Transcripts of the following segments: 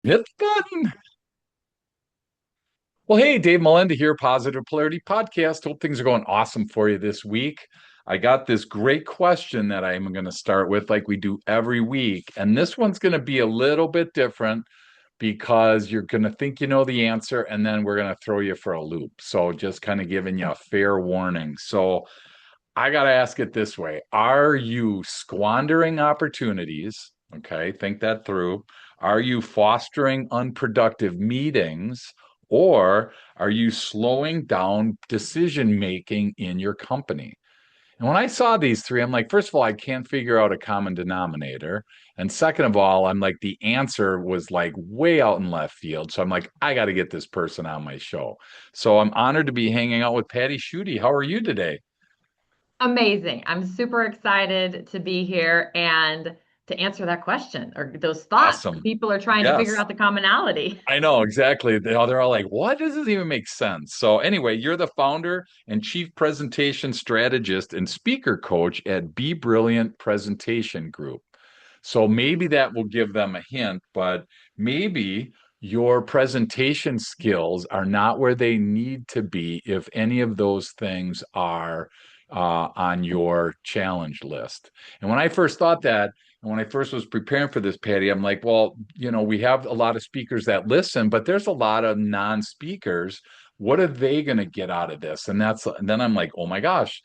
Hit the button. Well, hey, Dave Melinda here, Positive Polarity Podcast. Hope things are going awesome for you this week. I got this great question that I'm going to start with, like we do every week. And this one's going to be a little bit different because you're going to think you know the answer, and then we're going to throw you for a loop. So, just kind of giving you a fair warning. So, I got to ask it this way. Are you squandering opportunities? Okay, think that through. Are you fostering unproductive meetings? Or are you slowing down decision making in your company? And when I saw these three, I'm like, first of all, I can't figure out a common denominator. And second of all, I'm like, the answer was like way out in left field. So I'm like, I got to get this person on my show. So I'm honored to be hanging out with Patti Schutte. How are you today? Amazing. I'm super excited to be here and to answer that question or those thoughts. Awesome. People are trying to figure Yes. out the commonality. I know exactly. They're all like, what does this even make sense? So, anyway, you're the founder and chief presentation strategist and speaker coach at Be Brilliant Presentation Group. So, maybe that will give them a hint, but maybe your presentation skills are not where they need to be if any of those things are on your challenge list. And when I first thought that, and when I first was preparing for this, Patty, I'm like, well, we have a lot of speakers that listen, but there's a lot of non-speakers. What are they going to get out of this? And then I'm like, oh my gosh,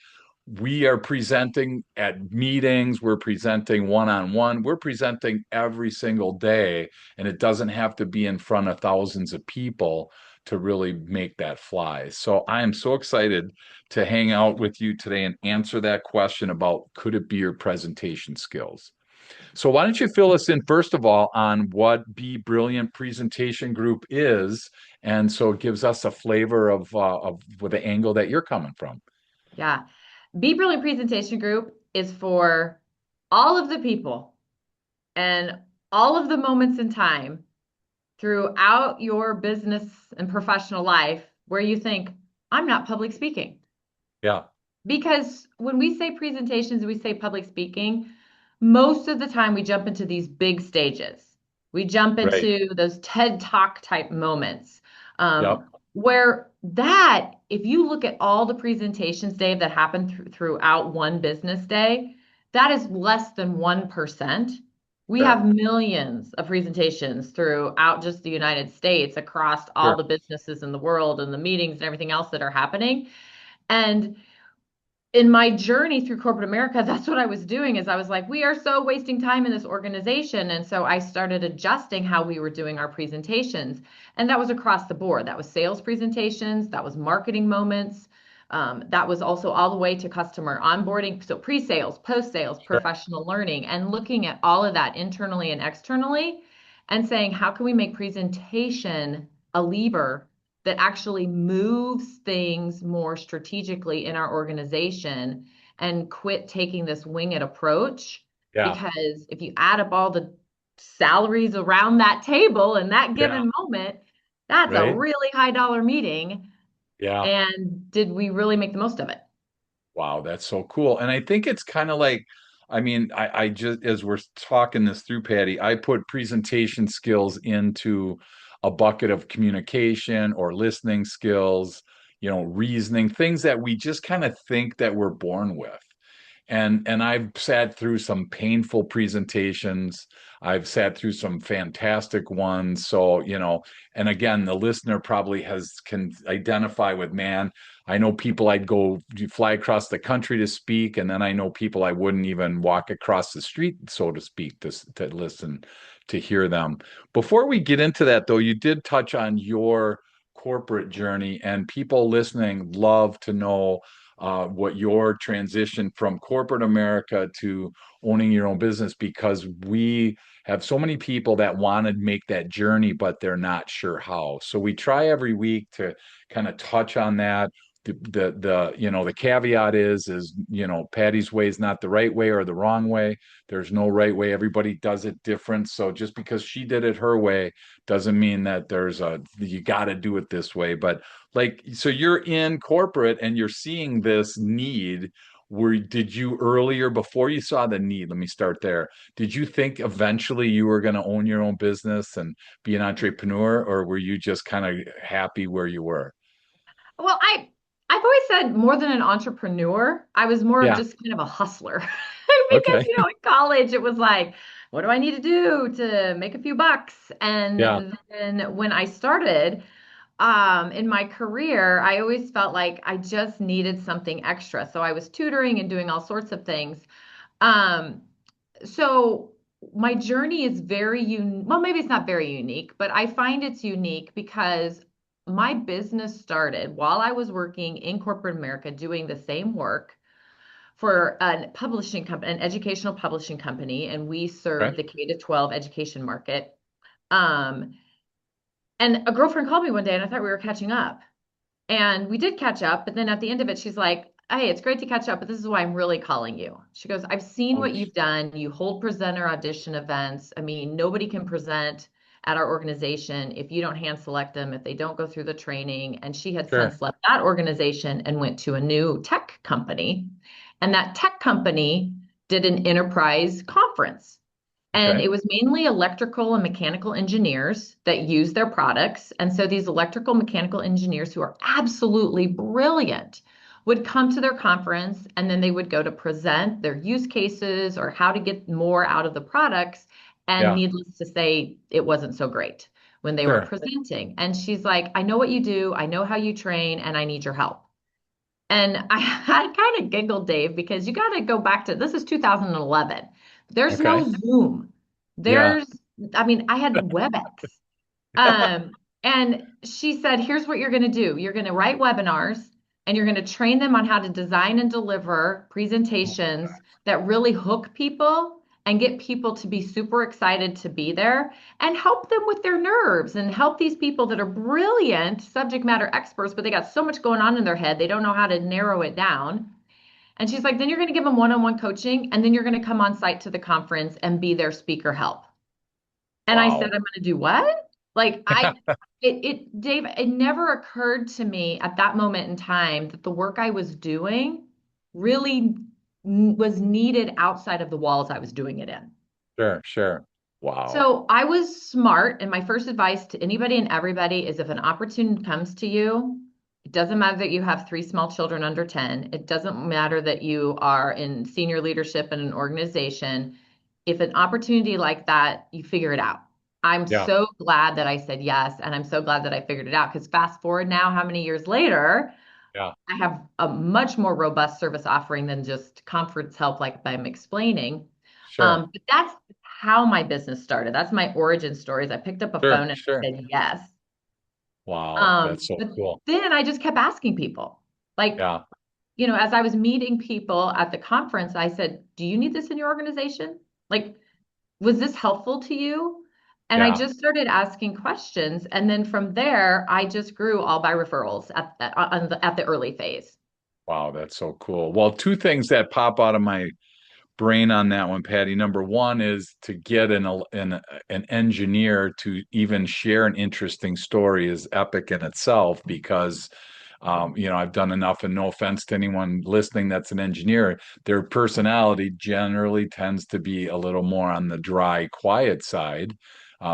we are presenting at meetings, we're presenting one-on-one, we're presenting every single day, and it doesn't have to be in front of thousands of people to really make that fly. So I am so excited to hang out with you today and answer that question about could it be your presentation skills? So why don't you fill us in first of all on what Be Brilliant Presentation Group is, and so it gives us a flavor of the angle that you're coming from. Yeah. Be Brilliant Presentation Group is for all of the people and all of the moments in time throughout your business and professional life where you think, I'm not public speaking. Yeah, Because when we say presentations, we say public speaking, most of the time we jump into these big stages. We jump right. into those TED Talk type moments, Yep, where that, if you look at all the presentations, Dave, that happen throughout one business day, that is less than 1%. We have sure, millions of presentations throughout just the United States across all sure, the businesses in the world and the meetings and everything else that are happening. And in my journey through corporate America, that's what I was doing is I was like, we are so wasting time in this organization. And so I started adjusting how we were doing our presentations. And that was across the board. That was sales presentations, that was marketing moments. That was also all the way to customer onboarding. So pre-sales, post-sales, sure, professional learning, and looking at all of that internally and externally and saying, how can we make presentation a lever that actually moves things more strategically in our organization and quit taking this winged approach. yeah, Because if you add up all the salaries around that table in that yeah, given moment, that's a right, really high dollar meeting. yeah. And did we really make the most of it? Wow, that's so cool. And I think it's kind of like, I mean, I just, as we're talking this through, Patty, I put presentation skills into a bucket of communication or listening skills, reasoning, things that we just kind of think that we're born with. And I've sat through some painful presentations. I've sat through some fantastic ones. So, and again, the listener probably can identify with, man, I know people I'd go fly across the country to speak, and then I know people I wouldn't even walk across the street, so to speak, to listen, to hear them. Before we get into that, though, you did touch on your corporate journey, and people listening love to know what your transition from corporate America to owning your own business, because we have so many people that want to make that journey, but they're not sure how. So we try every week to kind of touch on that. The caveat is Patty's way is not the right way or the wrong way. There's no right way. Everybody does it different. So just because she did it her way doesn't mean that you got to do it this way. But like, so you're in corporate and you're seeing this need. did you earlier before you saw the need, let me start there. Did you think eventually you were going to own your own business and be an entrepreneur, or were you just kind of happy where you were? Well, I've always said more than an entrepreneur, I was more of Yeah. just kind of a hustler. Because, Okay. in college it was like, what do I need to do to make a few bucks? Yeah. And then when I started in my career, I always felt like I just needed something extra. So I was tutoring and doing all sorts of things. Um, so my journey is very well, maybe it's not very unique, but I find it's unique because my business started while I was working in corporate America doing the same work for a publishing company, an educational publishing company, and we serve Okay. the K to 12 education market. Um, and a girlfriend called me one day and I thought we were catching up. And we did catch up, but then at the end of it, she's like, "Hey, it's great to catch up, but this is why I'm really calling you." She goes, "I've seen Oh, what you've done. You hold presenter audition events. I mean, nobody can present at our organization if you don't hand select them, if they don't go through the training." And she had sure. since left that organization and went to a new tech company. And that tech company did an enterprise conference. And Okay. it was mainly electrical and mechanical engineers that use their products. And so these electrical mechanical engineers who are absolutely brilliant would come to their conference and then they would go to present their use cases or how to get more out of the products. And Yeah. needless to say, it wasn't so great when they were Sure. presenting. And she's like, "I know what you do, I know how you train, and I need your help." And I kind of giggled, Dave, because you got to go back to this is 2011. There's Okay. no Zoom. Yeah. There's, I mean, I had WebEx. And she said, "Here's what you're going to do. You're going to write webinars and you're going to train them on how to design and deliver presentations that really hook people and get people to be super excited to be there and help them with their nerves and help these people that are brilliant subject matter experts, but they got so much going on in their head, they don't know how to narrow it down." And she's like, "Then you're going to give them one-on-one coaching and then you're going to come on site to the conference and be their speaker help." And I said, Wow. "I'm going to do what?" Like Dave, it never occurred to me at that moment in time that the work I was doing really was needed outside of the walls I was doing it in. Sure. Sure. Wow. So I was smart, and my first advice to anybody and everybody is if an opportunity comes to you, it doesn't matter that you have three small children under 10. It doesn't matter that you are in senior leadership in an organization. If an opportunity like that, you figure it out. I'm Yeah. so glad that I said yes, and I'm so glad that I figured it out because fast forward now, how many years later, Yeah. I have a much more robust service offering than just conference help, like I'm explaining. Sure. But that's how my business started. That's my origin stories. I picked up a Sure. phone and Sure. said yes. Wow. That's so But cool. then I just kept asking people. Like, Yeah. as I was meeting people at the conference, I said, "Do you need this in your organization? Like, was this helpful to you?" And I Yeah. just started asking questions. And then from there, I just grew all by referrals at the early phase. Wow. That's so cool. Well, two things that pop out of my brain on that one, Patty. Number one is to get an engineer to even share an interesting story is epic in itself because I've done enough, and no offense to anyone listening that's an engineer, their personality generally tends to be a little more on the dry, quiet side.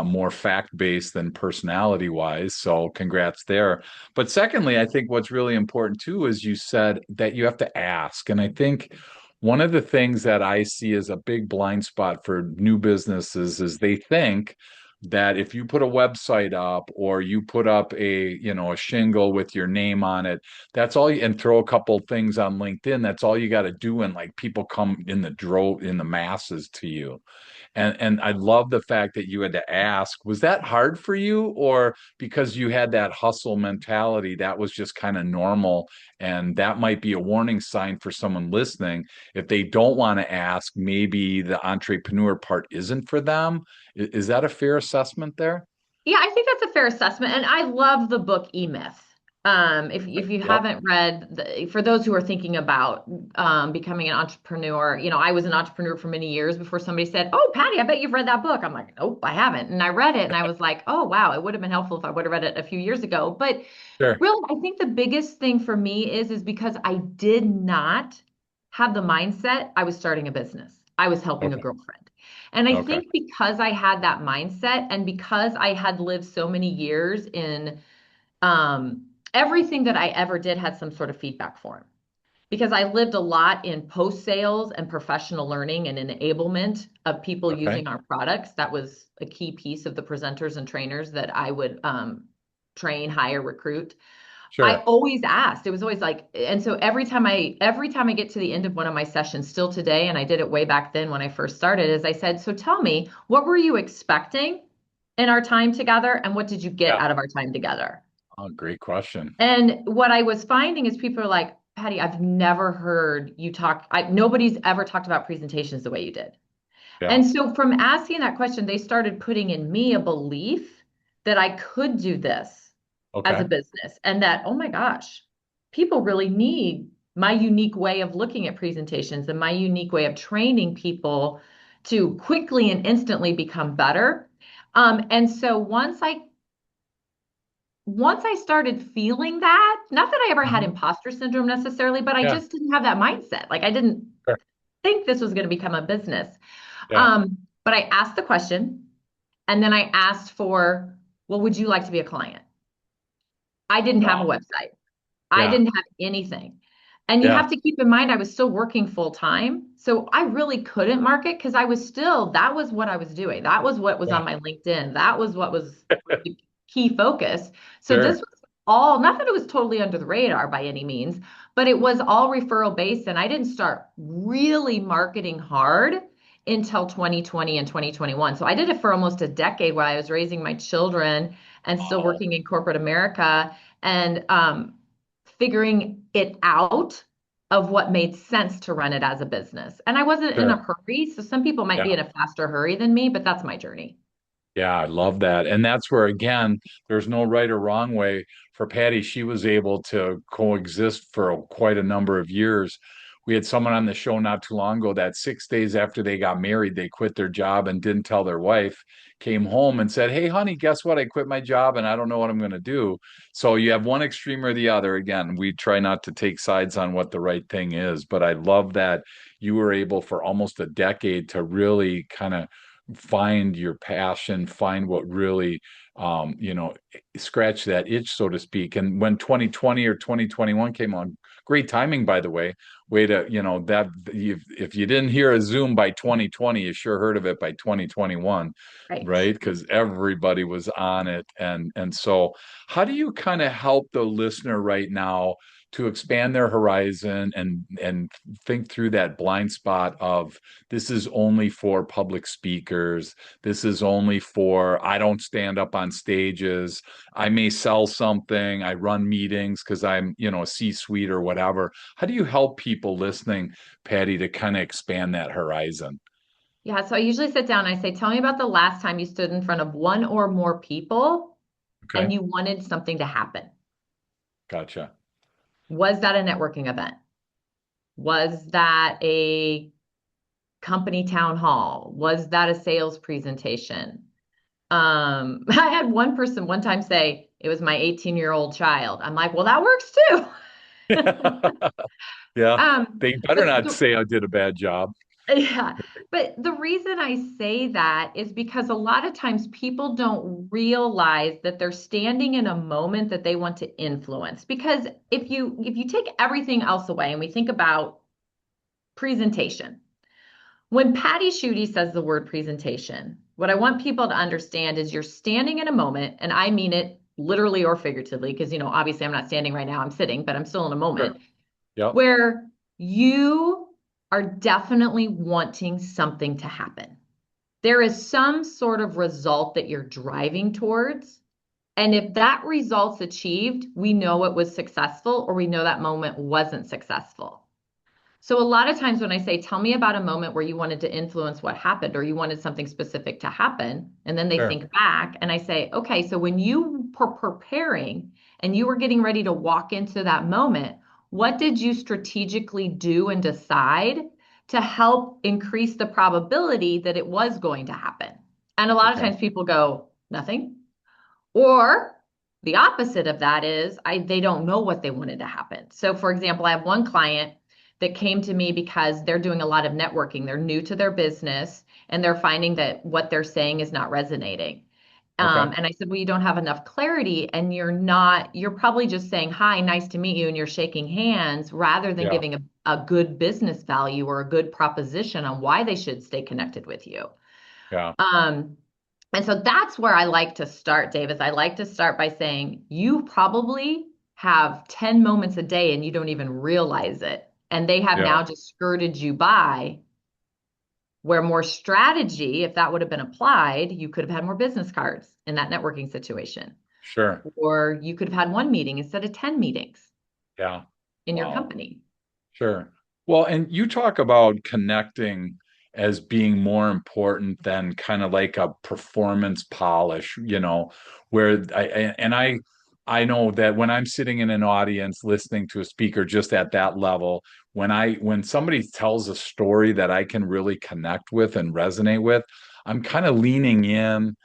More fact based than personality wise. So, congrats there. But secondly, I think what's really important too is you said that you have to ask. And I think one of the things that I see as a big blind spot for new businesses is they think that if you put a website up or you put up a shingle with your name on it, that's all you, and throw a couple things on LinkedIn, that's all you got to do, and like people come in the masses to you. And I love the fact that you had to ask, was that hard for you, or because you had that hustle mentality, that was just kind of normal? And that might be a warning sign for someone listening. If they don't want to ask, maybe the entrepreneur part isn't for them. Is that a fair assessment there? Yeah, I think that's a fair assessment. And I love the book E-Myth. If you Yep. haven't read, for those who are thinking about becoming an entrepreneur, I was an entrepreneur for many years before somebody said, "Oh, Patty, I bet you've read that book." I'm like, "Nope, I haven't." And I read it and I was like, "Oh, wow, it would have been helpful if I would have read it a few years ago." But Sure. really, I think the biggest thing for me is because I did not had the mindset I was starting a business. I was helping a Okay. girlfriend. And I Okay. think because I had that mindset and because I had lived so many years in everything that I ever did had some sort of feedback form. Because I lived a lot in post sales and professional learning and enablement of people Okay. using our products. That was a key piece of the presenters and trainers that I would train, hire, recruit. I Sure. always asked. It was always like, and so every time I get to the end of one of my sessions, still today, and I did it way back then when I first started, is I said, so tell me, what were you expecting in our time together, and what did you get Yeah. out of our time together? Oh, great question. And what I was finding is people are like, Patty, I've never heard you talk. Nobody's ever talked about presentations the way you did. Yeah. And so from asking that question, they started putting in me a belief that I could do this as a Okay. business and that, oh my gosh, people really need my unique way of looking at presentations and my unique way of training people to quickly and instantly become better. And so once I started feeling that, not that I ever had Mhm. imposter syndrome necessarily, but I Yeah. just didn't have that mindset. Like I didn't Sure. think this was going to become a business. Yeah. But I asked the question and then I asked for, well, would you like to be a client? I didn't have a Wow. website. I Yeah. didn't have anything. And you Yeah. have to keep in mind, I was still working full time. So I really couldn't market because that was what I was doing. That was what was Yeah. on my LinkedIn. That was what was the key focus. So this Sure. was all, not that it was totally under the radar by any means, but it was all referral based. And I didn't start really marketing hard until 2020 and 2021. So I did it for almost a decade while I was raising my children and still Wow. working in corporate America. And figuring it out of what made sense to run it as a business. And I wasn't in a Sure. hurry. So some people might be Yeah. in a faster hurry than me, but that's my journey. Yeah, I love that. And that's where, again, there's no right or wrong way for Patty. She was able to coexist for quite a number of years. We had someone on the show not too long ago that 6 days after they got married, they quit their job and didn't tell their wife, came home and said, "Hey, honey, guess what? I quit my job and I don't know what I'm going to do." So you have one extreme or the other. Again, we try not to take sides on what the right thing is, but I love that you were able for almost a decade to really kind of find your passion, find what really, scratch that itch, so to speak. And when 2020 or 2021 came on, great timing, by the way to, that if you didn't hear a Zoom by 2020, you sure heard of it by 2021, Right. right? Because everybody was on it. And so how do you kind of help the listener right now to expand their horizon and think through that blind spot of this is only for public speakers. This is only for, I don't stand up on stages. I may sell something. I run meetings because I'm, a C-suite or whatever. How do you help people listening, Patty, to kind of expand that horizon? Yeah. So I usually sit down and I say, tell me about the last time you stood in front of one or more people and Okay. you wanted something to happen. Gotcha. Was that a networking event? Was that a company town hall? Was that a sales presentation? I had one person one time say it was my 18-year-old child. I'm like, well, that works too. Yeah. Um, They better but not the, say I did a bad job. yeah, but the reason I say that is because a lot of times people don't realize that they're standing in a moment that they want to influence. Because if you take everything else away and we think about presentation, when Patty Schutte says the word presentation, what I want people to understand is you're standing in a moment, and I mean it literally or figuratively, because obviously I'm not standing right now, I'm sitting, but I'm still in a Sure. moment Yep. where you are definitely wanting something to happen. There is some sort of result that you're driving towards. And if that result's achieved, we know it was successful or we know that moment wasn't successful. So a lot of times when I say, tell me about a moment where you wanted to influence what happened or you wanted something specific to happen, and then they Sure. think back and I say, okay, so when you were preparing and you were getting ready to walk into that moment, what did you strategically do and decide to help increase the probability that it was going to happen? And a lot of Okay. times people go, nothing. Or the opposite of that is they don't know what they wanted to happen. So for example, I have one client that came to me because they're doing a lot of networking. They're new to their business and they're finding that what they're saying is not resonating. Okay. And I said, well, you don't have enough clarity and you're probably just saying, hi, nice to meet you, and you're shaking hands rather than Yeah. giving a good business value or a good proposition on why they should stay connected with you. Yeah. Um, and so that's where I like to start, Davis. I like to start by saying, you probably have 10 moments a day and you don't even realize it. And they have Yeah. now just skirted you by, where more strategy, if that would have been applied, you could have had more business cards in that networking situation. Sure. Or you could have had one meeting instead of 10 meetings Yeah. in your Wow. company. Sure. Well, and you talk about connecting as being more important than kind of like a performance polish, where I know that when I'm sitting in an audience listening to a speaker just at that level, when somebody tells a story that I can really connect with and resonate with, I'm kind of leaning in,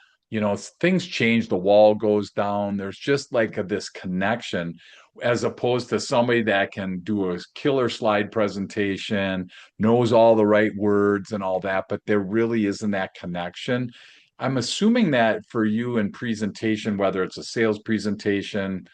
things change, the wall goes down. There's just like this connection as opposed to somebody that can do a killer slide presentation, knows all the right words and all that, but there really isn't that connection. I'm assuming that for you in presentation, whether it's a sales presentation,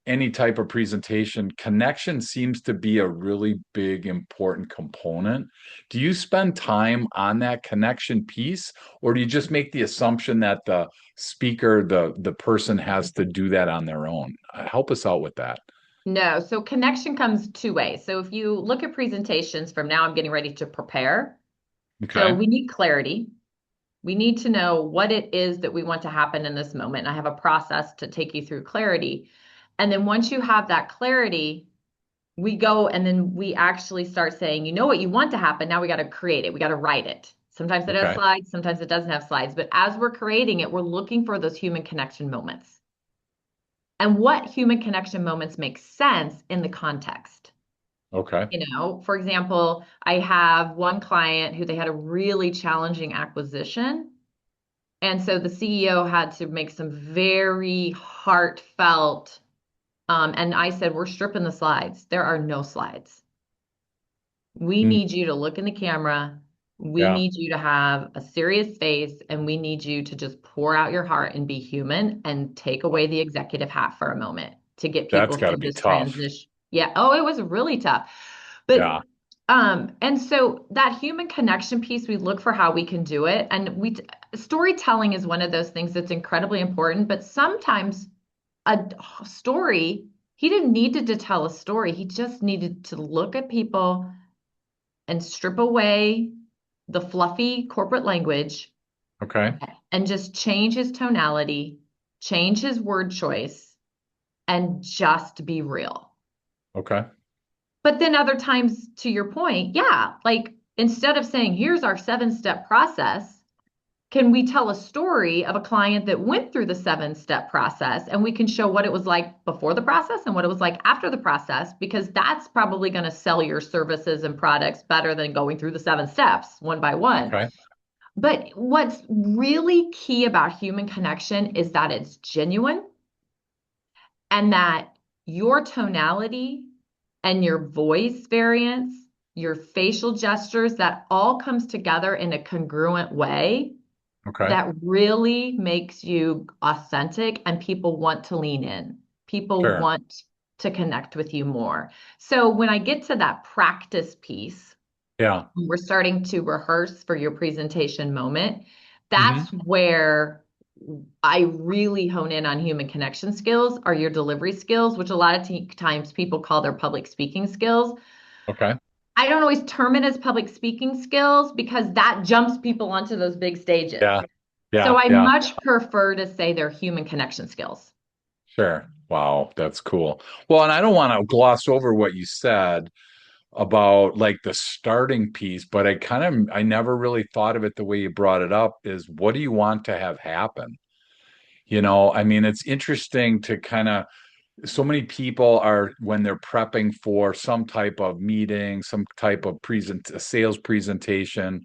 any type of presentation, connection seems to be a really big, important component. Do you spend time on that connection piece, or do you just make the assumption that the speaker, the person has to do that on their own? Help us out with that. No, so connection comes two ways. So if you look at presentations from now, I'm getting ready to prepare. So Okay. we need clarity. We need to know what it is that we want to happen in this moment. And I have a process to take you through clarity. And then once you have that clarity, we go and then we actually start saying, you know what you want to happen. Now we got to create it. We got to write it. Sometimes it has Okay. slides, sometimes it doesn't have slides. But as we're creating it, we're looking for those human connection moments. And what human connection moments make sense in the context. Okay. For example, I have one client who they had a really challenging acquisition. And so the CEO had to make some very heartfelt, and I said, we're stripping the slides. There are no slides. We Mm, need you to look in the camera. We yeah. need you to have a serious face, and we need you to just pour out your heart and be human and take away the executive hat for a moment to get That's people got to through be this tough. transition. Yeah. Oh, it was really tough. But Yeah. and so that human connection piece, we look for how we can do it. And storytelling is one of those things that's incredibly important, but sometimes a story, he didn't need to tell a story. He just needed to look at people and strip away the fluffy corporate language Okay. and just change his tonality, change his word choice, and just be real. Okay. But then other times, to your point, yeah, like instead of saying, here's our 7-step process, can we tell a story of a client that went through the 7-step process and we can show what it was like before the process and what it was like after the process? Because that's probably going to sell your services and products better than going through the 7 steps one by one. Okay. But what's really key about human connection is that it's genuine and that your tonality and your voice variance, your facial gestures, that all comes together in a congruent way Okay. that really makes you authentic and people want to lean in. People Sure. want to connect with you more. So when I get to that practice piece, Yeah. we're starting to rehearse for your presentation moment. Hmm. That's where I really hone in on human connection skills are your delivery skills, which a lot of times people call their public speaking skills. Okay. I don't always term it as public speaking skills because that jumps people onto those big stages. Yeah. So Yeah. I Yeah. much prefer to say they're human connection skills. Sure. Wow. That's cool. Well, and I don't want to gloss over what you said about like the starting piece, but I never really thought of it the way you brought it up is what do you want to have happen? I mean, it's interesting to kind of so many people are when they're prepping for some type of meeting, some type of present a sales presentation,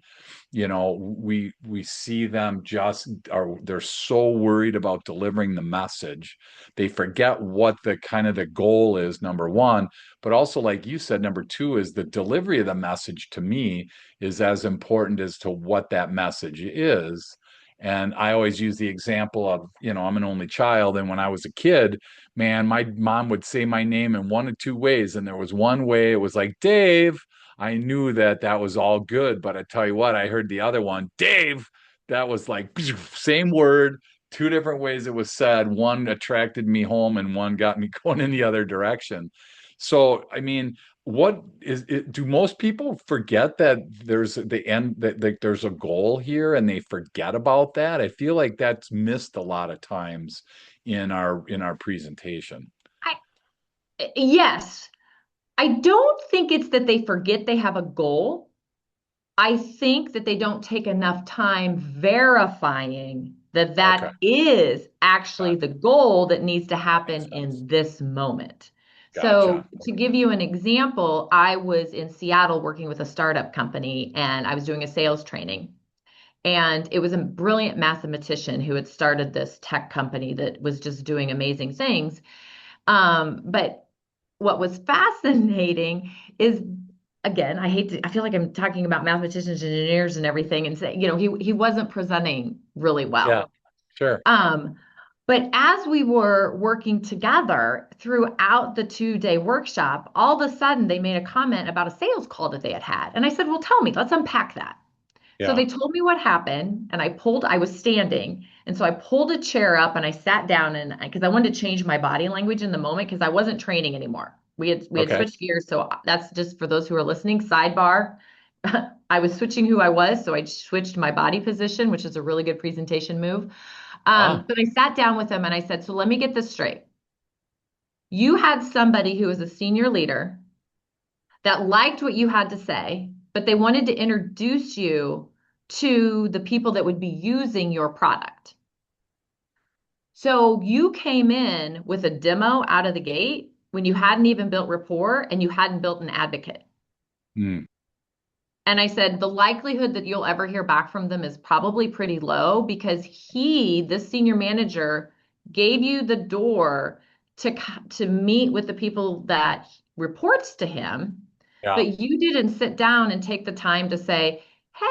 we see them just are they're so worried about delivering the message. They forget what the kind of the goal is, number one, but also like you said, number two is the delivery of the message to me is as important as to what that message is. And I always use the example of, I'm an only child. And when I was a kid, man, my mom would say my name in one of two ways. And there was one way it was like, Dave. I knew that that was all good, but I tell you what, I heard the other one, Dave. That was like same word, two different ways it was said. One attracted me home, and one got me going in the other direction. So, I mean, what is it? Do most people forget that there's the end that there's a goal here, and they forget about that? I feel like that's missed a lot of times in our presentation. I, yes, I don't think it's that they forget they have a goal. I think that they don't take enough time verifying that Okay, that is actually that the goal that needs to makes happen sense. in this moment. So, Gotcha. to give you an example, I was in Seattle working with a startup company and I was doing a sales training. And it was a brilliant mathematician who had started this tech company that was just doing amazing things. But what was fascinating is, again, I feel like I'm talking about mathematicians and engineers and everything, and say, he wasn't presenting really Yeah, well. sure. Um, but as we were working together throughout the 2-day workshop, all of a sudden they made a comment about a sales call that they had had. And I said, well, tell me, let's unpack that. So Yeah. they told me what happened, and I was standing, and so I pulled a chair up and I sat down, and because I wanted to change my body language in the moment because I wasn't training anymore. We had Okay. switched gears, so that's just for those who are listening. Sidebar, I was switching who I was, so I switched my body position, which is a really good presentation move. Ah, But I sat down with them and I said, so let me get this straight. You had somebody who was a senior leader that liked what you had to say, but they wanted to introduce you to the people that would be using your product. So you came in with a demo out of the gate when you hadn't even built rapport and you hadn't built an advocate. hmm, And I said, the likelihood that you'll ever hear back from them is probably pretty low because this senior manager, gave you the door to meet with the people that reports to him, yeah, but you didn't sit down and take the time to say,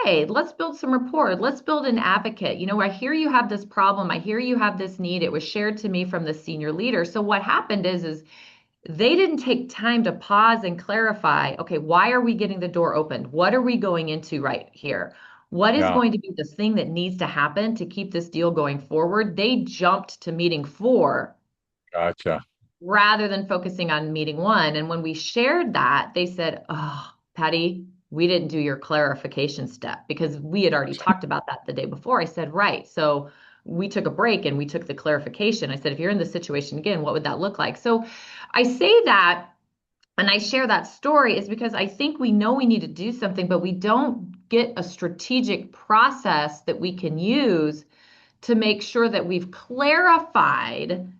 hey, let's build some rapport. Let's build an advocate. I hear you have this problem. I hear you have this need. It was shared to me from the senior leader. So what happened is they didn't take time to pause and clarify, okay, why are we getting the door opened? What are we going into right here? What is yeah, going to be the thing that needs to happen to keep this deal going forward? They jumped to meeting 4 gotcha. rather than focusing on meeting 1. And when we shared that, they said, oh, Patty, we didn't do your clarification step because we had already talked about that the day before. I said, right. So we took a break and we took the clarification. I said, if you're in this situation again, what would that look like? So I say that and I share that story is because I think we know we need to do something, but we don't get a strategic process that we can use to make sure that we've clarified,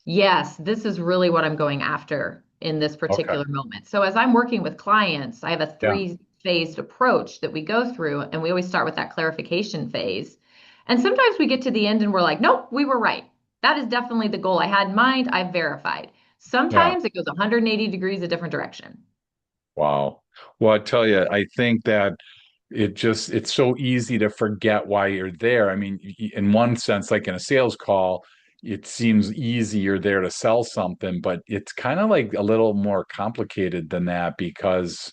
yes, this is really what I'm going after in this Okay. particular moment. So as I'm working with clients, I have a Yeah, three-phased approach that we go through, and we always start with that clarification phase. And sometimes we get to the end and we're like, nope, we were right. That is definitely the goal I had in mind. I've verified. yeah. Sometimes it goes 180 degrees a different direction. Wow. Well, I tell you, I think that it's so easy to forget why you're there. I mean, in one sense, like in a sales call, it seems easy you're there to sell something, but it's kind of like a little more complicated than that because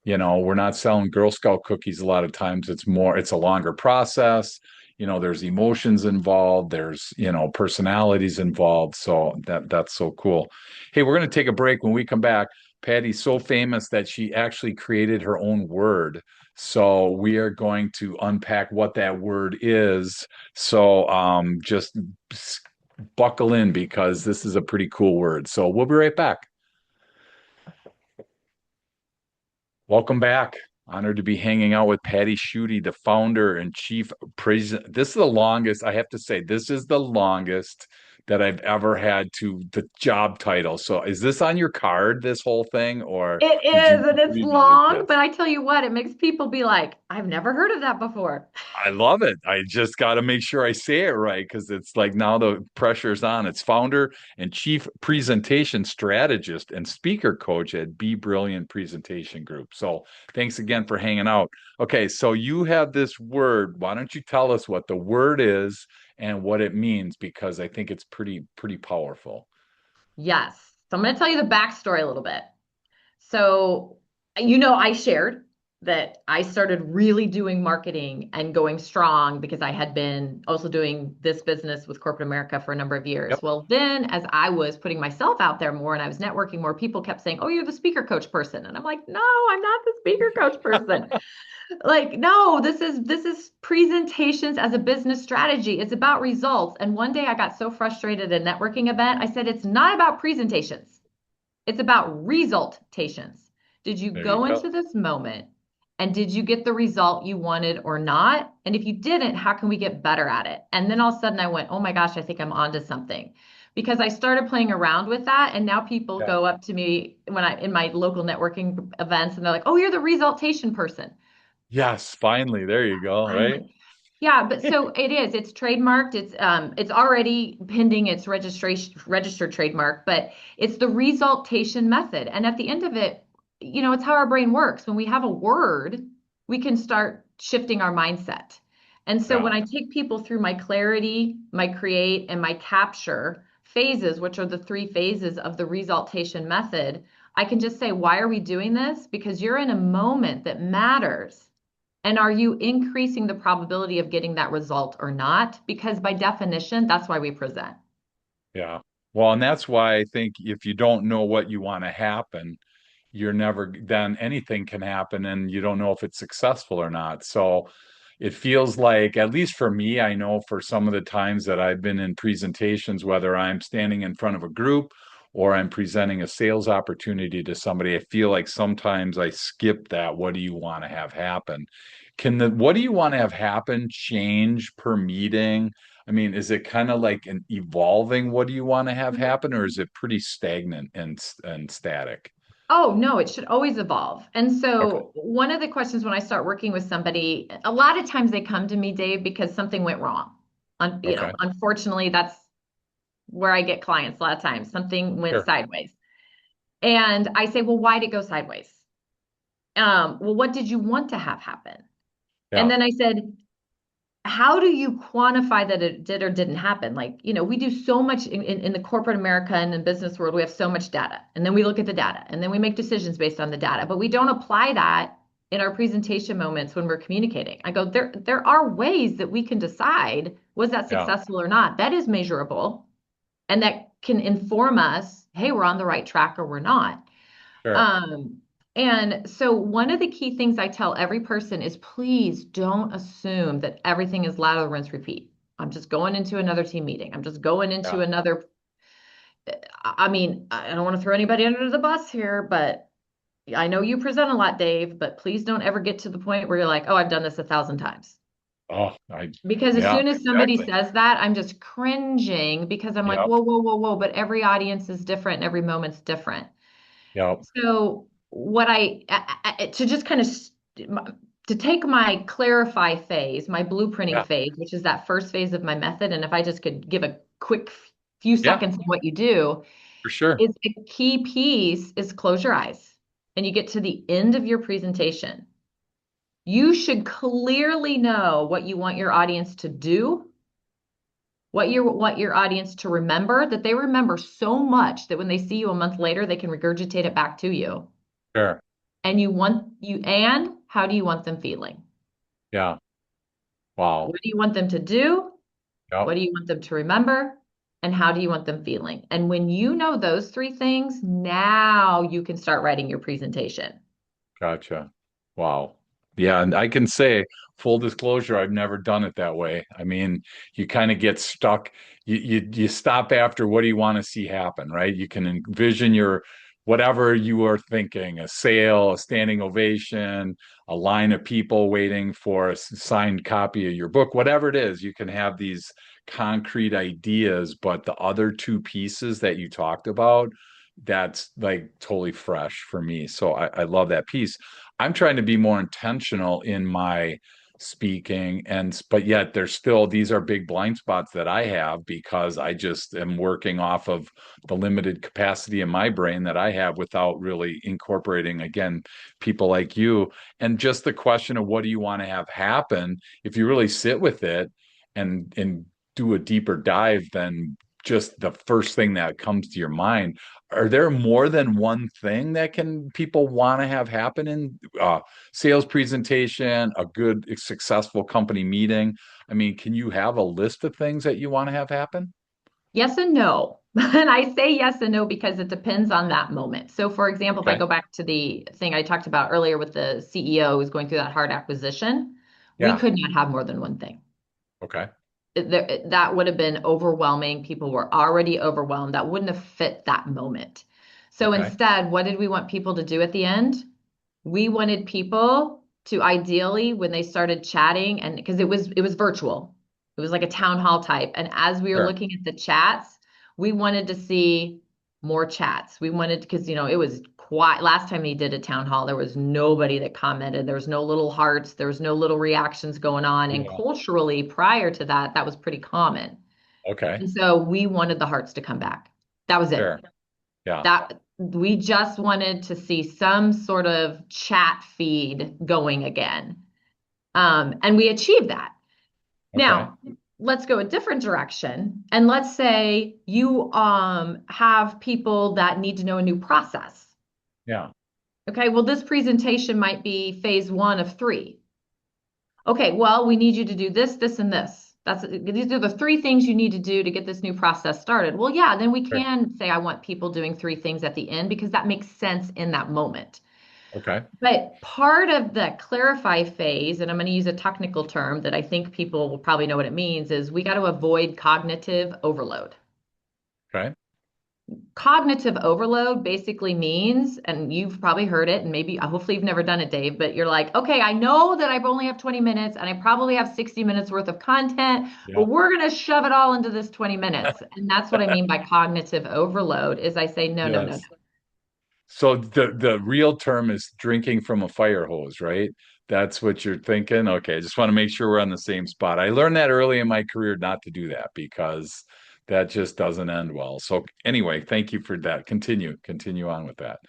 we're not selling Girl Scout cookies a lot of times. It's a longer process. There's emotions involved, there's, personalities involved. So that's so cool. Hey, we're going to take a break. When we come back, Patty's so famous that she actually created her own word. So we are going to unpack what that word is. So just buckle in because this is a pretty cool word. So we'll be right back. Welcome back. Honored to be hanging out with Patti Schutte, the founder and chief president. This is the longest, I have to say, this is the longest that I've ever had to the job title. So is this on your card, this whole thing, or It did you is, and it's abbreviate long, but this? I tell you what, it makes people be like, I've never heard of that before. I love it. I just got to make sure I say it right because it's like now the pressure's on. It's founder and chief presentation strategist and speaker coach at Be Brilliant Presentation Group. So thanks again for hanging out. Okay, so you have this word. Why don't you tell us what the word is and what it means? Because I think it's pretty powerful. Yes. So I'm going to tell you the backstory a little bit. So, I shared that I started really doing marketing and going strong because I had been also doing this business with corporate America for a number of years. Yep. Well, then as I was putting myself out there more and I was networking more, people kept saying, "Oh, you're the speaker coach person." And I'm like, "No, I'm not the speaker coach person." Like, no, this is presentations as a business strategy. It's about results. And one day I got so frustrated at a networking event, I said, "It's not about presentations. It's about resultations. Did you There you go go. into this moment and did you get the result you wanted or not? And if you didn't, how can we get better at it?" And then all of a sudden I went, "Oh my gosh, I think I'm onto something." Because I started playing around with that and now people Yeah. go up to me when I in my local networking events and they're like, "Oh, you're the resultation person." Yes, finally. There you go, I'm right? like, yeah, but so it is. It's trademarked. It's already pending its registration, registered trademark, but it's the resultation method. And at the end of it, it's how our brain works. When we have a word, we can start shifting our mindset. And so Yeah. when I take people through my clarity, my create, and my capture phases, which are the three phases of the resultation method, I can just say, why are we doing this? Because you're in a moment that matters. And are you increasing the probability of getting that result or not? Because by definition, that's why we present. Yeah. Well, and that's why I think if you don't know what you want to happen, you're never, then anything can happen and you don't know if it's successful or not. So it feels like, at least for me, I know for some of the times that I've been in presentations, whether I'm standing in front of a group or I'm presenting a sales opportunity to somebody, I feel like sometimes I skip that. What do you want to have happen? Can the what do you want to have happen change per meeting? I mean, is it kind of like an evolving what do you want to have happen, or is it pretty stagnant and static? Oh, no, it should always evolve. And Okay. so, one of the questions when I start working with somebody, a lot of times they come to me, Dave, because something went wrong. Okay. Unfortunately, that's where I get clients a lot of times. Something went Sure. sideways. And I say, "Well, why did it go sideways? Well, what did you want to have happen?" And Yeah. then I said, how do you quantify that it did or didn't happen? Like, we do so much in the corporate America and in business world, we have so much data. And then we look at the data and then we make decisions based on the data, but we don't apply that in our presentation moments when we're communicating. I go, there are ways that we can decide was that Yeah. successful or not. That is measurable and that can inform us, hey, we're on the right track or we're not. Sure. Um, and so one of the key things I tell every person is please don't assume that everything is lather, rinse, repeat. I'm just going into another team meeting. I'm just going into Yeah. another. I mean, I don't want to throw anybody under the bus here, but I know you present a lot, Dave, but please don't ever get to the point where you're like, oh, I've done this 1,000 times. Oh, Because as yeah, soon as somebody exactly. says that, I'm just cringing because I'm like, Yep. whoa, whoa, whoa, whoa, but every audience is different and every moment's different. Yep. So what to just kind of to take my clarify phase, my blueprinting Yeah. phase, which is that first phase of my method, and if I just could give a quick few Yeah, seconds on what you do, for sure. is a key piece is close your eyes and you get to the end of your presentation. You should clearly know what you want your audience to do, what you want your audience to remember, that they remember so much that when they see you a month later, they can regurgitate it back to you. Sure. And how do you want them feeling? Yeah. Wow. What do you want them to do? Yep. What do you want them to remember? And how do you want them feeling? And when you know those three things, now you can start writing your presentation. Gotcha. Wow. Yeah, and I can say full disclosure, I've never done it that way. I mean, you kind of get stuck. You stop after what do you want to see happen, right? You can envision your whatever you are thinking, a sale, a standing ovation, a line of people waiting for a signed copy of your book, whatever it is, you can have these concrete ideas, but the other two pieces that you talked about, that's like totally fresh for me. So I love that piece. I'm trying to be more intentional in my speaking, and but yet there's still, these are big blind spots that I have because I just am working off of the limited capacity in my brain that I have without really incorporating, again, people like you. And just the question of what do you want to have happen, if you really sit with it and do a deeper dive than just the first thing that comes to your mind. Are there more than one thing that can people want to have happen in sales presentation, a good, successful company meeting? I mean, can you have a list of things that you want to have happen? Yes and no. And I say yes and no because it depends on that moment. So, for example, if I Okay. go back to the thing I talked about earlier with the CEO who's going through that hard acquisition, we Yeah. could not have more than one thing. Okay. That would have been overwhelming. People were already overwhelmed. That wouldn't have fit that moment. So Okay. instead, what did we want people to do at the end? We wanted people to ideally, when they started chatting, and because it was virtual, it was like a town hall type. And as we were Sure. looking at the chats, we wanted to see more chats. We wanted, because it was quiet. Last time he did a town hall, there was nobody that commented. There was no little hearts. There was no little reactions going on. And Yeah. culturally, prior to that, that was pretty common. Okay. And so we wanted the hearts to come back. That was it. Sure. Yeah. That we just wanted to see some sort of chat feed going again. And we achieved that. Okay. Now, let's go a different direction. And let's say you have people that need to know a new process. Yeah. Okay, well, this presentation might be phase one of three. Okay, well, we need you to do this, this, and this. These are the three things you need to do to get this new process started. Well, yeah, then we Sure. can say I want people doing three things at the end because that makes sense in that moment. Okay. But part of the clarify phase, and I'm going to use a technical term that I think people will probably know what it means, is we got to avoid cognitive overload. Okay. Cognitive overload basically means, and you've probably heard it, and maybe hopefully you've never done it, Dave, but you're like, okay, I know that I only have 20 minutes and I probably have 60 minutes worth of content, but Yeah. we're going to shove it all into this 20 minutes. And that's what I mean by cognitive overload is I say, no, no, no, no. Yes. So the real term is drinking from a fire hose, right? That's what you're thinking. Okay, I just want to make sure we're on the same spot. I learned that early in my career not to do that because that just doesn't end well. So anyway, thank you for that. Continue on with that.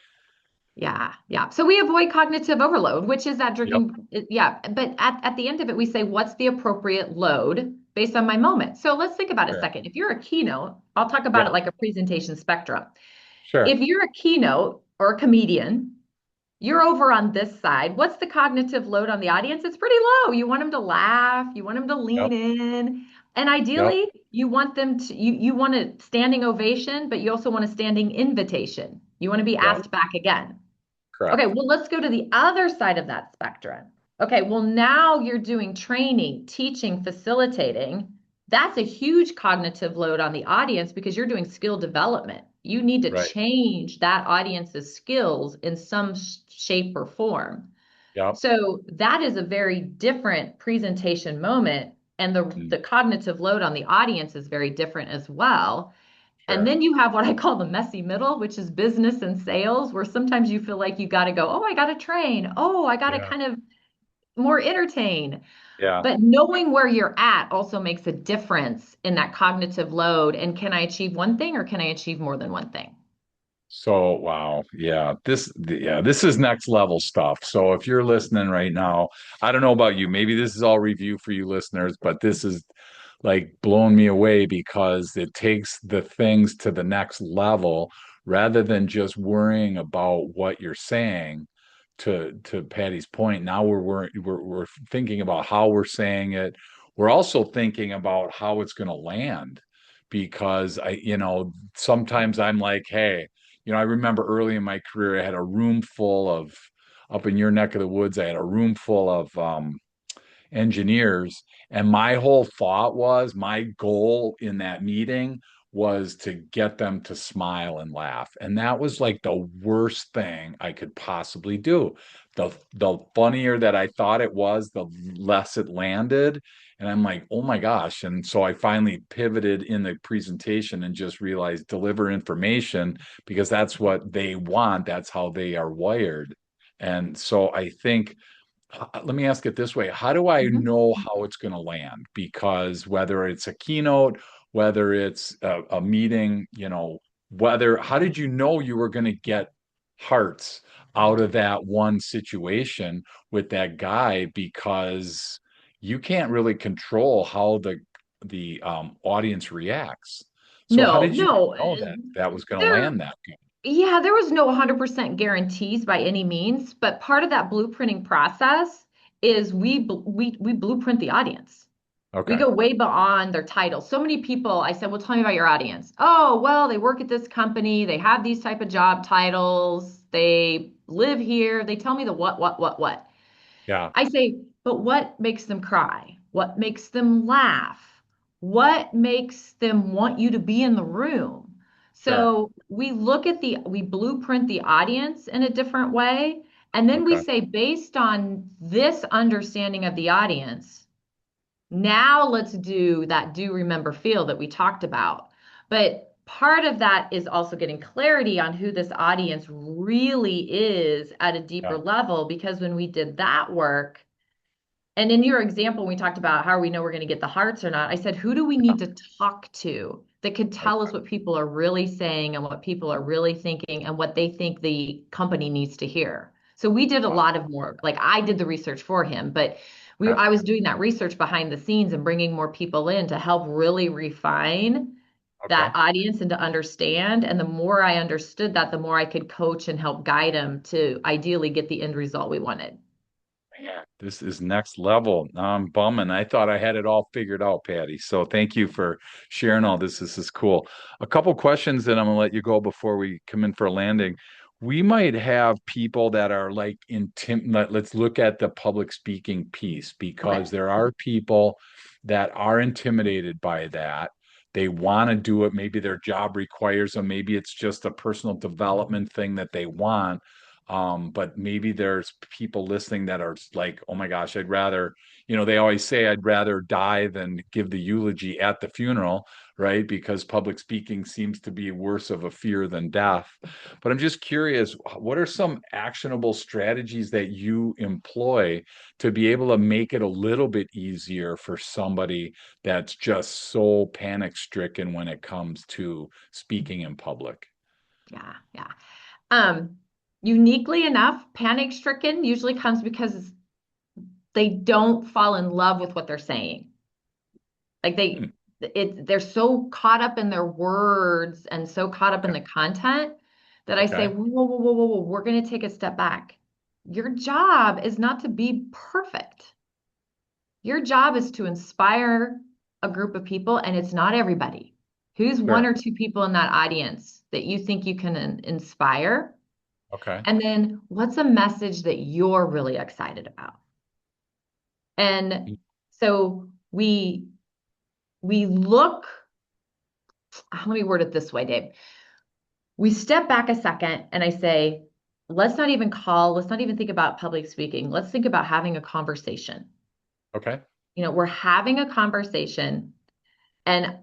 Yeah, yeah. So we avoid cognitive overload, which is that Yep. drinking. Yeah. But at the end of it, we say, what's the appropriate load based on my moment? So let's think about it a Sure. second. If you're a keynote, I'll talk about Yeah. it like a presentation spectrum. Sure. If you're a keynote or a comedian, you're over on this side. What's the cognitive load on the audience? It's pretty low. You want them to laugh, you want them to lean Yep. in, and Yep. ideally, you want them to you want a standing ovation, but you also want a standing invitation. You want to be Yep. asked back again. Okay, Correct. well, let's go to the other side of that spectrum. Okay, well, now you're doing training, teaching, facilitating. That's a huge cognitive load on the audience because you're doing skill development. You need to Right. change that audience's skills in some shape or form. Yep. So that is a very different presentation moment, and Mm, the cognitive load on the audience is very different as well. And sure. then you have what I call the messy middle, which is business and sales, where sometimes you feel like you got to go, oh, I got to train. Oh, I got to Yeah. kind of more entertain. Yeah. But knowing where you're at also makes a difference in that cognitive load. And can I achieve one thing or can I achieve more than one thing? So, wow. Yeah, this is next level stuff. So if you're listening right now, I don't know about you, maybe this is all review for you listeners, but this is like blowing me away because it takes the things to the next level rather than just worrying about what you're saying. To Patty's point, now we're thinking about how we're saying it. We're also thinking about how it's going to land because sometimes I'm like, hey, I remember early in my career, I had a room full of, up in your neck of the woods, I had a room full of engineers. And my whole thought was, my goal in that meeting was to get them to smile and laugh. And that was like the worst thing I could possibly do. The funnier that I thought it was, the less it landed. And I'm like, oh my gosh. And so I finally pivoted in the presentation and just realized deliver information because that's what they want. That's how they are wired. And so I think let me ask it this way. How do I Mhm. know how it's going to land? Because whether it's a keynote, whether it's a meeting, how did you know you were going to get hearts out of that one situation with that guy? Because you can't really control how the audience reacts. So how No, did you no. know that that was going to There, land that good? yeah, there was no 100% guarantees by any means, but part of that blueprinting process is we blueprint the audience. We Okay. go way beyond their title. So many people, I said, well, tell me about your audience. Oh, well, they work at this company. They have these type of job titles. They live here. They tell me the what. Yeah. I say, but what makes them cry? What makes them laugh? What makes them want you to be in the room? Sure. So we blueprint the audience in a different way. And then we Okay. say, based on this understanding of the audience, now let's do that do remember feel that we talked about. But part of that is also getting clarity on who this audience really is at a deeper Yeah. level, because when we did that work, and in your example, we talked about how we know we're going to get the hearts or not. I said, who do we Yeah. need to talk to that could tell us Okay. what people are really saying and what people are really thinking and what they think the company needs to hear? So we did a Wow. lot of more, like I did the research for him, but Okay. I was doing that research behind the scenes and bringing more people in to help really refine that Okay. audience and to understand. And the more I understood that, the more I could coach and help guide them to ideally get the end result we wanted. Man, this is next level. Now I'm bumming. I thought I had it all figured out, Patty. So thank you for sharing all this. This is cool. A couple questions that I'm gonna let you go before we come in for a landing. We might have people that are like let's look at the public speaking piece Okay. because there are people that are intimidated by that. They want to do it. Maybe their job requires them. Maybe it's just a personal development thing that they want, but maybe there's people listening that are like, oh my gosh, I'd rather, they always say I'd rather die than give the eulogy at the funeral, right? Because public speaking seems to be worse of a fear than death. But I'm just curious, what are some actionable strategies that you employ to be able to make it a little bit easier for somebody that's just so panic stricken when it comes to speaking in public? Yeah, yeah. Um, Uniquely enough, panic stricken usually comes because they don't fall in love with what they're saying. Like Hmm, they're so caught up in their words and so caught up in okay. the content that I say, Okay. whoa, we're going to take a step back. Your job is not to be perfect. Your job is to inspire a group of people, and it's not everybody. Who's one Sure. or two people in that audience that you think you can inspire? Okay. And then what's a message that you're really excited about? And so we look, let me word it this way, Dave. We step back a second and I say, let's not even think about public speaking. Let's think about having a conversation. Okay. We're having a conversation, and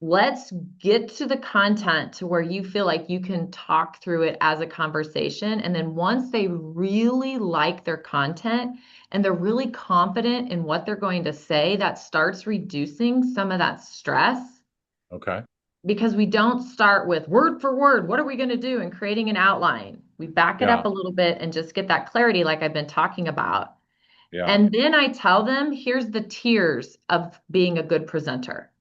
let's get to the content to where you feel like you can talk through it as a conversation. And then once they really like their content and they're really confident in what they're going to say, that starts reducing some of that stress, Okay. because we don't start with word for word, what are we going to do, and creating an outline. We back it up Yeah. a little bit and just get that clarity, like I've been talking about. Yeah. And then I tell them, here's the tiers of being a good presenter.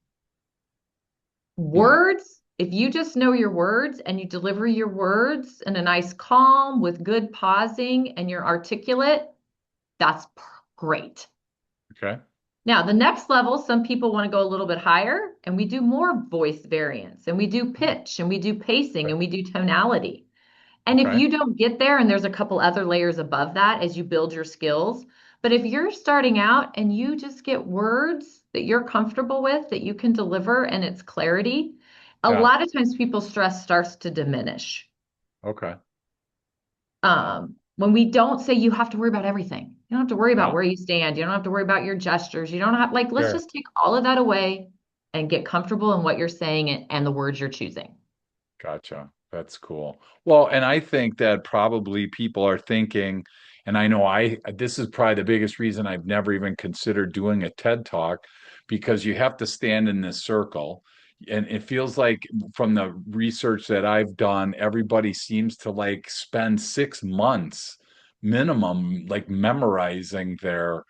Hmm. Words, if you just know your words and you deliver your words in a nice calm with good pausing and you're articulate, that's great. Okay. Now, the next level, some people want to go a little bit higher, and we do more voice variance, and we do pitch, and we do pacing, and we do tonality. And if Okay. you don't get there, and there's a couple other layers above that as you build your skills, but if you're starting out and you just get words that you're comfortable with, that you can deliver, and it's clarity, A Yeah. lot of times people's stress starts to diminish. Okay. Wow. When we don't say you have to worry about everything. You don't have to worry about Yeah. where you stand. You don't have to worry about your gestures. You don't have, like, let's Sure. just take all of that away and get comfortable in what you're saying and the words you're choosing. Gotcha. That's cool. Well, and I think that probably people are thinking, and I know this is probably the biggest reason I've never even considered doing a TED Talk, because you have to stand in this circle. And it feels like from the research that I've done, everybody seems to like spend 6 months minimum, like memorizing their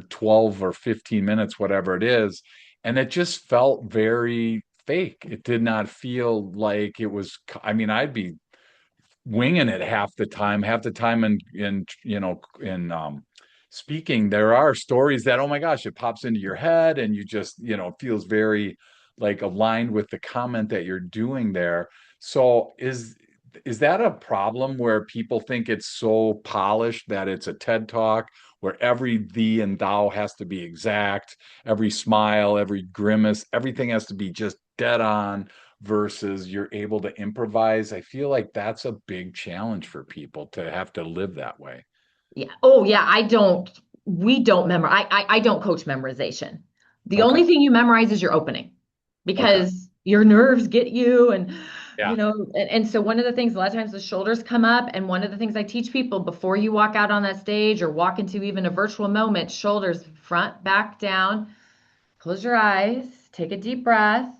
12 or 15 minutes, whatever it is. And it just felt very fake. It did not feel like it was, I mean, I'd be winging it half the time in speaking. There are stories that, oh my gosh, it pops into your head and you just, feels very like aligned with the comment that you're doing there. So is that a problem where people think it's so polished that it's a TED Talk where every thee and thou has to be exact, every smile, every grimace, everything has to be just dead on versus you're able to improvise? I feel like that's a big challenge for people to have to live that way. Yeah. Oh, yeah. We don't memorize. I don't coach memorization. The Okay. only thing you memorize is your opening Okay. because your nerves get you. Yeah. And so one of the things, a lot of times the shoulders come up. And one of the things I teach people before you walk out on that stage or walk into even a virtual moment, shoulders front, back, down, close your eyes, take a deep breath,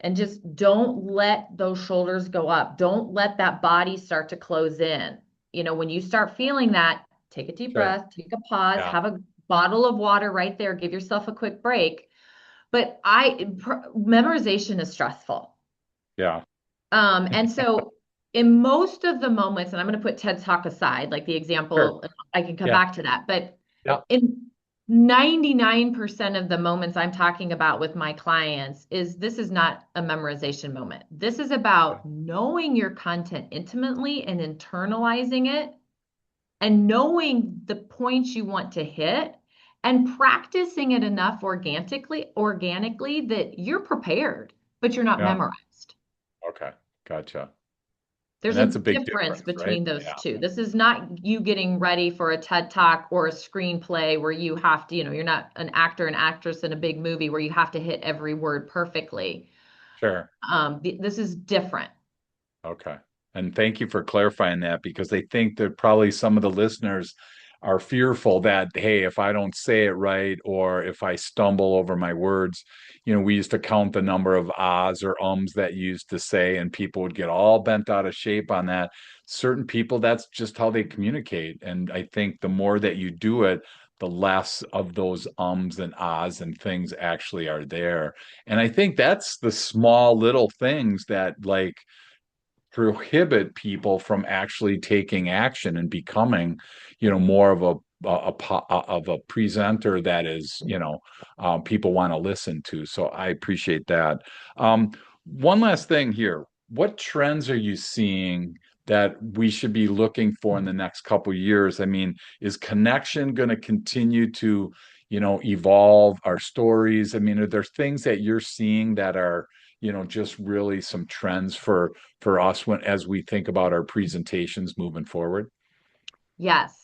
and just don't let those shoulders go up. Don't let that body start to close in. When you start feeling that, take a deep Sure. breath, take a pause, Yeah. have a bottle of water right there, give yourself a quick break. But memorization is stressful. Yeah. And so in most of the moments, and I'm going to put TED Talk aside, like the Sure. example, I can come Yeah. back to that, but Yeah. in 99% of the moments I'm talking about with my clients this is not a memorization moment. This is about knowing your content intimately and internalizing it and knowing the points you want to hit and practicing it enough organically that you're prepared, but you're not Yeah. memorized. Okay. Gotcha. And There's a that's a big difference difference, right? between those Yeah. two. This is not you getting ready for a TED Talk or a screenplay where you have to, you're not an actor and actress in a big movie where you have to hit every word perfectly. Sure. This is different. Okay. And thank you for clarifying that because I think that probably some of the listeners are fearful that, hey, if I don't say it right or if I stumble over my words, we used to count the number of ahs or ums that you used to say, and people would get all bent out of shape on that. Certain people, that's just how they communicate. And I think the more that you do it, the less of those ums and ahs and things actually are there. And I think that's the small little things that like prohibit people from actually taking action and becoming, more of a presenter that is, people want to listen to. So I appreciate that. One last thing here. What trends are you seeing that we should be looking for in the next couple of years? I mean, is connection going to continue to, evolve our stories? I mean, are there things that you're seeing that are, just really some trends for us as we think about our presentations moving forward? Yes.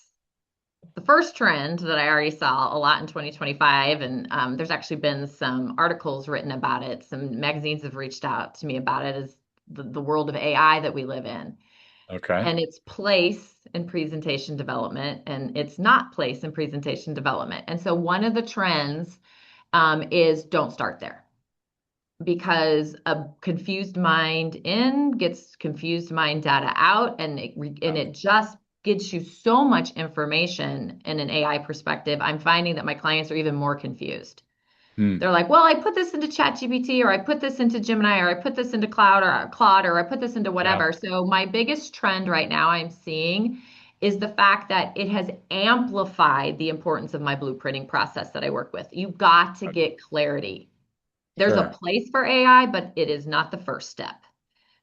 The first trend that I already saw a lot in 2025, and there's actually been some articles written about it. Some magazines have reached out to me about it, is the world of AI that we live in Okay. and its place in presentation development and its not place in presentation development. And so one of the trends is don't start there because a confused mind in gets confused mind data out, and Yeah. it just gives you so much information in an AI perspective. I'm finding that my clients are even more confused. Hmm. They're like, well, I put this into ChatGPT, or I put this into Gemini, or I put this into Claude, or I put this into Yeah. whatever. So my biggest trend right now I'm seeing is the fact that it has amplified the importance of my blueprinting process that I work with. You got to get clarity. There's a Sure. place for AI, but it is not the first step.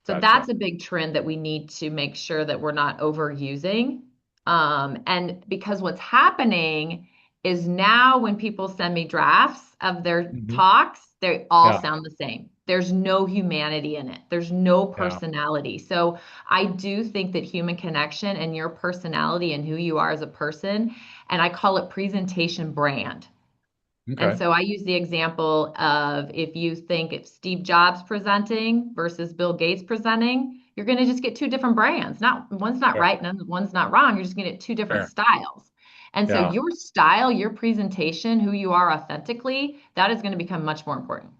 So that's Gotcha. a big trend that we need to make sure that we're not overusing. And because what's happening is now when people send me drafts of their Hmm. talks, they all Yeah. sound the same. There's no humanity in it. There's no Yeah. personality. So I do think that human connection and your personality and who you are as a person, and I call it presentation brand. And Okay. so I use the example of if you think if Steve Jobs presenting versus Bill Gates presenting, you're going to just get two different brands. Not one's not Fair. right and one's not wrong. You're just going to get two different Fair. styles. And so Yeah. your style, your presentation, who you are authentically, that is going to become much more important.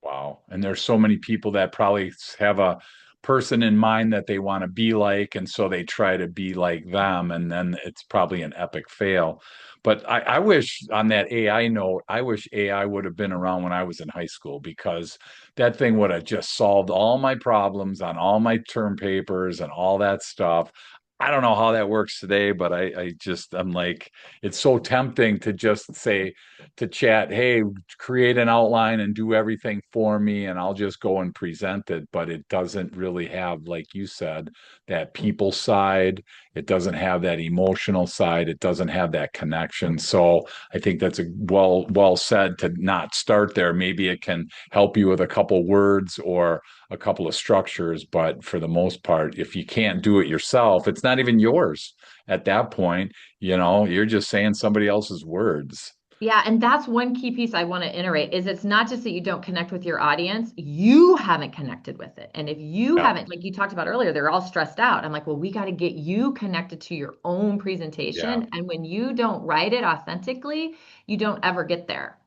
Wow. And there's so many people that probably have a person in mind that they want to be like, and so they try to be like them, and then it's probably an epic fail. But I wish on that AI note, I wish AI would have been around when I was in high school because that thing would have just solved all my problems on all my term papers and all that stuff. I don't know how that works today, but I'm like, it's so tempting to just say to chat, hey, create an outline and do everything for me and I'll just go and present it, but it doesn't really have, like you said, that people side. It doesn't have that emotional side. It doesn't have that connection. So I think that's a well said to not start there. Maybe it can help you with a couple words or a couple of structures, but for the most part, if you can't do it yourself, it's not even yours at that point. You're just saying somebody else's words. Yeah, and that's one key piece I want to iterate is it's not just that you don't connect with your audience, you haven't connected with it. And if you Yeah. haven't, like you talked about earlier, they're all stressed out. I'm like, well, we got to get you connected to your own Yeah. presentation. And when you don't write it authentically, you don't ever get there.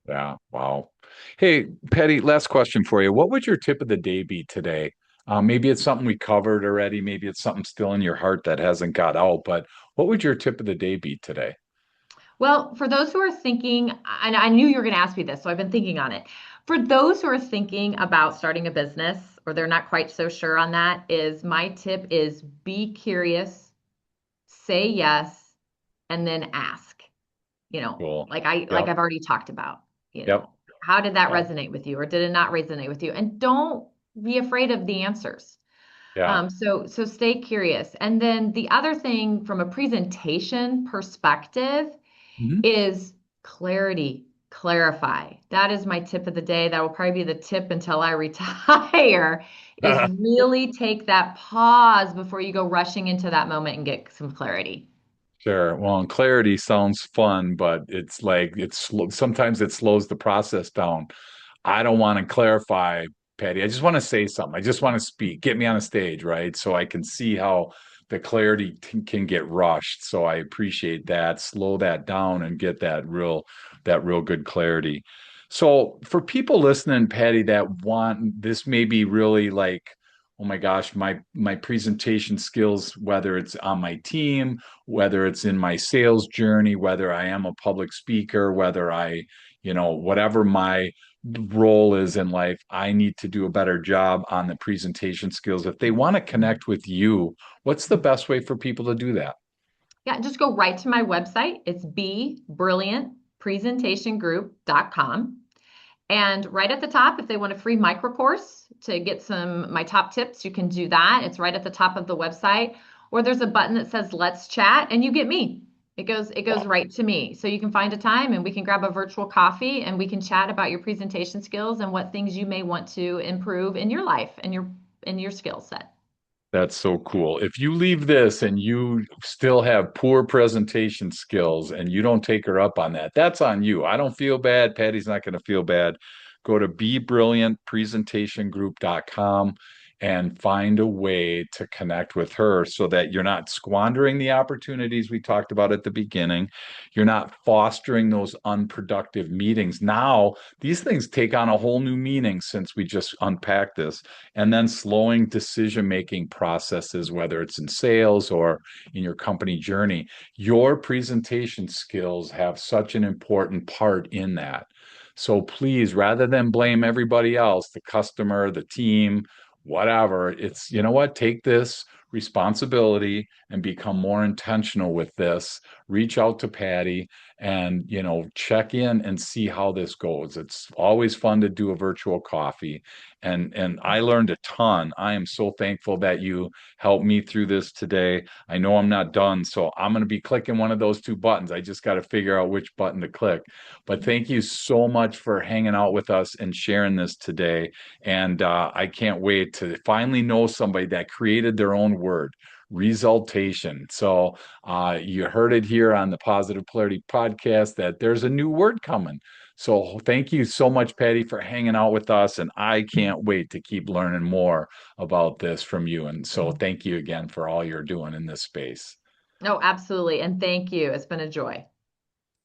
Yeah. Wow. Hey, Patty, last question for you. What would your tip of the day be today? Maybe it's something we covered already. Maybe it's something still in your heart that hasn't got out, but what would your tip of the day be today? Well, for those who are thinking, and I knew you were going to ask me this, so I've been thinking on it. For those who are thinking about starting a business or they're not quite so sure on that, is my tip is be curious, say yes, and then ask. Cool. Like Yep. I've already talked about, Yep. how did that Yep. resonate with you or did it not resonate with you? And don't be afraid of the answers. Yeah. So stay curious. And then the other thing from a presentation perspective Mhm. is clarity. Clarify. That is my tip of the day. That will probably be the tip until I retire, is really take that pause before you go rushing into that moment and get some clarity. Sure. Well, and clarity sounds fun, but it's like sometimes it slows the process down. I don't want to clarify, Patty. I just want to say something. I just want to speak. Get me on a stage, right? So I can see how the clarity can get rushed. So I appreciate that. Slow that down and get that real good clarity. So for people listening, Patty, that want this may be really like, oh my gosh, my presentation skills, whether it's on my team, whether it's in my sales journey, whether I am a public speaker, whether whatever my role is in life, I need to do a better job on the presentation skills. If they want to connect with you, what's the best way for people to do that? Yeah, just go right to my website. It's bebrilliantpresentationgroup.com. And right at the top, if they want a free micro course to get some my top tips, you can do that. It's right at the top of the website. Or there's a button that says let's chat and you get me. It goes Wow. right to me. So you can find a time and we can grab a virtual coffee and we can chat about your presentation skills and what things you may want to improve in your life and your skill set. That's so cool. If you leave this and you still have poor presentation skills and you don't take her up on that, that's on you. I don't feel bad. Patty's not going to feel bad. Go to bebrilliantpresentationgroup.com and find a way to connect with her so that you're not squandering the opportunities we talked about at the beginning. You're not fostering those unproductive meetings. Now, these things take on a whole new meaning since we just unpacked this, and then slowing decision making processes, whether it's in sales or in your company journey. Your presentation skills have such an important part in that. So please, rather than blame everybody else, the customer, the team, whatever, it's, you know what, take this. responsibility and become more intentional with this. Reach out to Patty and, check in and see how this goes. It's always fun to do a virtual coffee. And I learned a ton. I am so thankful that you helped me through this today. I know I'm not done, so I'm going to be clicking one of those two buttons. I just got to figure out which button to click. But thank you so much for hanging out with us and sharing this today. And I can't wait to finally know somebody that created their own word, resultation. So you heard it here on the Positive Polarity podcast that there's a new word coming. So thank you so much, Patty, for hanging out with us. And I can't wait to keep learning more about this from you. And so thank you again for all you're doing in this space. No, absolutely. And thank you. It's been a joy.